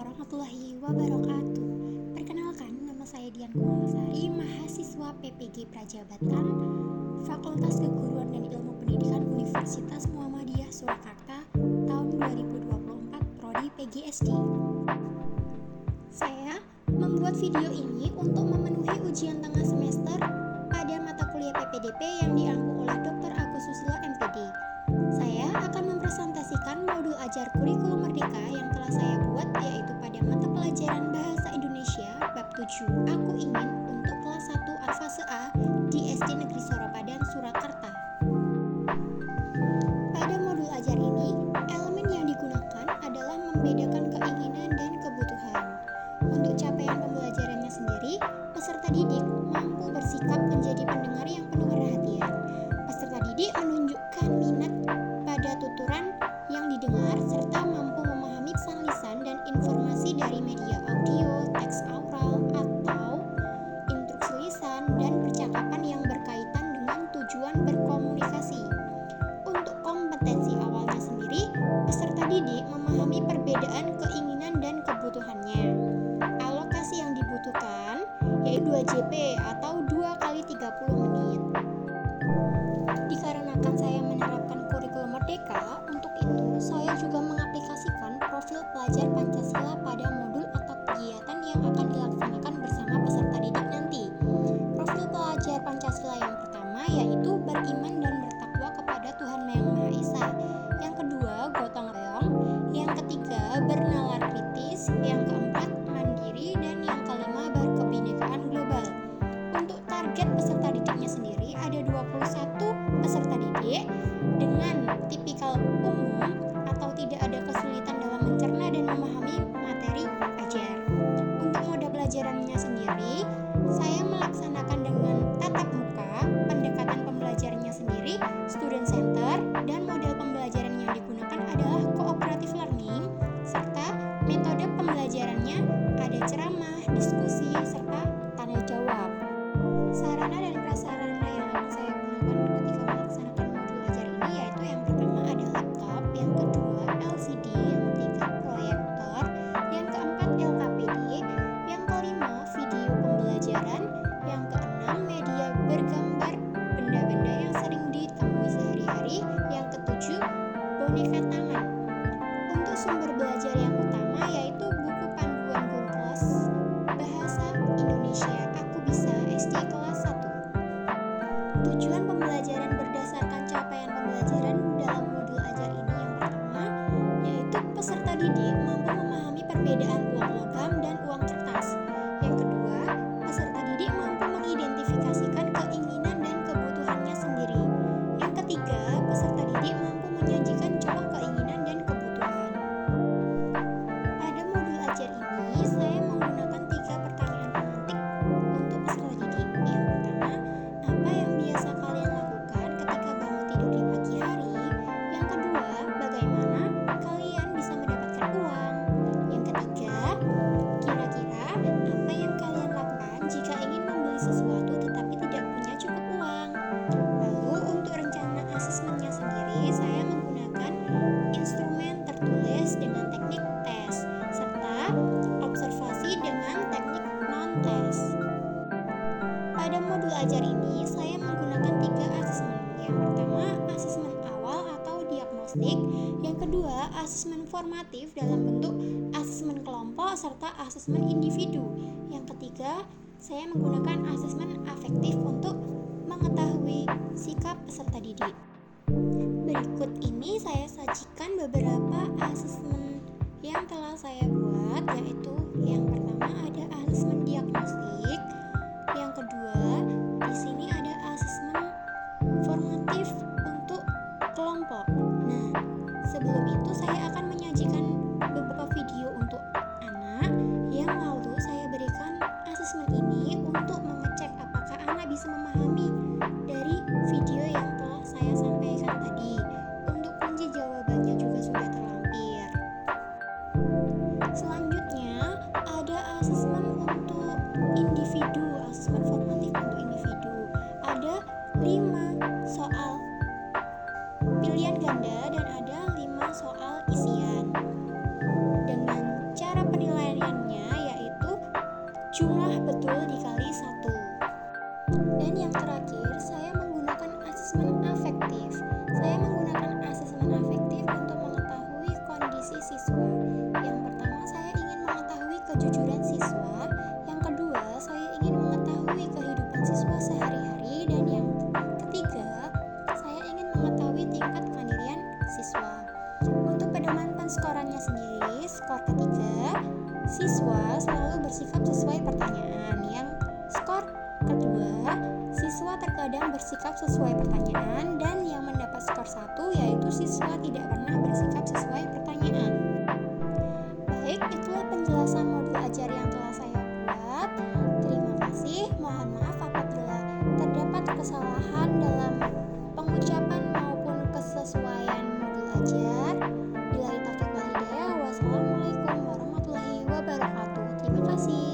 warahmatullahi wabarakatuh. Perkenalkan, nama saya Dian Kumalasari, mahasiswa PPG Prajabatan, Fakultas Keguruan dan Ilmu Pendidikan Universitas Muhammadiyah Surakarta, tahun 2024, Prodi PGSD. Saya membuat video ini untuk memenuhi ujian tengah semester pada mata kuliah PPDP yang dianggu oleh Dr. Agus Susilo MPD. Saya akan mempresentasikan modul ajar kurikulum merdeka yang telah saya buat, yaitu pada mata pelajaran Bahasa Indonesia bab 7 Aku Ingin untuk kelas 1 fase A di SD Negeri Soropadan, Surakarta. Pada modul ajar ini, elemen yang digunakan adalah membedakan keinginan dan kebutuhan. Untuk capaian pembelajarannya sendiri, peserta didik mampu bersikap menjadi pendengar yang penuh perhatian. Peserta didik menunjukkan minat pada tuturan yang didengar serta mampu memahami pesan lisan dan informasi dari media audio, teks oral, atau instruksi lisan dan percakapan yang berkaitan dengan tujuan berkomunikasi. Untuk kompetensi awalnya sendiri, peserta didik memahami perbedaan keinginan dan kebutuhannya. Alokasi yang dibutuhkan yaitu 2 JP atau 2 kali 30 menit. Dikarenakan saya menerapkan kurikulum merdeka, untuk itu saya juga mengaplikasikan profil pelajar Pancasila pada modul atau kegiatan yang akan dilaksanakan bersama peserta didik nanti. Profil pelajar Pancasila yang pertama yaitu beriman dan bertakwa kepada Tuhan Yang Maha Esa. Yang kedua, gotong royong. Yang ketiga, bernalar kritis. Yang keempat, mandiri. Dan yang kelima, berkebinekaan global. Untuk target peserta didiknya sendiri ada 21 peserta didik dengan tipikal umum atau tidak ada kesulitan dalam mencerna dan memahami materi ajar. Untuk moda pelajarannya sendiri, saya melaksanakan dengan tatap muka, pendekatan pembelajarannya sendiri student center, dan model pembelajaran yang digunakan adalah cooperative learning, serta metode pembelajarannya ada ceramah, diskusi, serta tanya jawab. Sarana dan prasarana yang akan saya gunakan ketika melaksanakan modul ajar ini yaitu yang pertama ada laptop, yang kedua LCD, yang ketiga proyektor, yang keempat LKPD, yang kelima video pembelajaran, yang keenam media bergambar benda-benda yang sering ditemui sehari-hari, yang ketujuh boneka tangan. Untuk sumber belajar yang utama yaitu buku panduan guru kelas Bahasa Indonesia Aku Bisa SD kelas 1. Tujuan pembelajaran berdasarkan capaian pembelajaran dalam modul ajar ini yang pertama yaitu peserta didik mampu memahami perbedaan uang logam dan uang kertas. Yang kedua, peserta didik mampu mengidentifikasikan keinginan dan kebutuhannya sendiri. Yang ketiga, peserta didik mampu menyajikan contoh keinginan dan kebutuhan. Pada modul ajar ini, saya menggunakan 3 pertanyaan pemantik untuk peserta didik. Yang pertama, apa yang biasa kalian lakukan ketika bangun tidur di pagi hari? Yang kedua, bagaimana kalian bisa mendapatkan uang? Yang ketiga, kira-kira apa yang kalian lakukan jika ingin membeli sesuatu tetapi tidak punya cukup uang? Lalu untuk rencana asesmennya sendiri, saya menggunakan instrumen tertulis dengan teknik tes serta observasi dengan teknik non-tes. Pada modul ajar ini, saya menggunakan 3 asesmen. Yang pertama, asesmen awal atau diagnostik. Yang kedua, asesmen formatif dalam bentuk asesmen kelompok serta asesmen individu. Yang ketiga, saya menggunakan asesmen afektif untuk mengetahui sikap peserta didik. Berikut ini saya sajikan beberapa asesmen yang telah saya buat, yaitu yang pertama ada asesmen diagnostik, yang kedua di sini ada asesmen formatif untuk kelompok. Nah, sebelum itu saya akan menyajikan beberapa video untuk anak yang lalu saya berikan asesmen ini untuk mengecek apakah anak bisa memahami dari video yang telah saya sampaikan tadi. Untuk kunci jawabannya juga sudah terlampir. Selanjutnya ada asesmen untuk individu, asesmen formatif untuk individu. Ada 5 soal pilihan ganda dan ada 5 soal isian. betul dikali 1. Dan yang terakhir, saya menggunakan asesmen afektif. Saya menggunakan asesmen afektif untuk mengetahui kondisi siswa. Yang pertama, saya ingin mengetahui kejujuran siswa. Yang kedua, saya ingin mengetahui kehidupan siswa sehari-hari. Dan yang ketiga, saya ingin mengetahui tingkat kemandirian siswa. Untuk pedoman penskorannya sendiri, skor ketiga, siswa selalu bersikap sesuai pertanyaan. Yang skor kedua, siswa terkadang bersikap sesuai pertanyaan. Dan yang mendapat skor 1 yaitu siswa tidak pernah bersikap sesuai pertanyaan. Baik, itulah penjelasan modul ajar yang telah saya buat. Terima kasih, mohon maaf apabila terdapat kesalahan dalam pengucapan maupun kesesuaian modul ajar. Billahi taufiq wal hidayah. Wassalamualaikum warahmatullahi wabarakatuh. Terima kasih.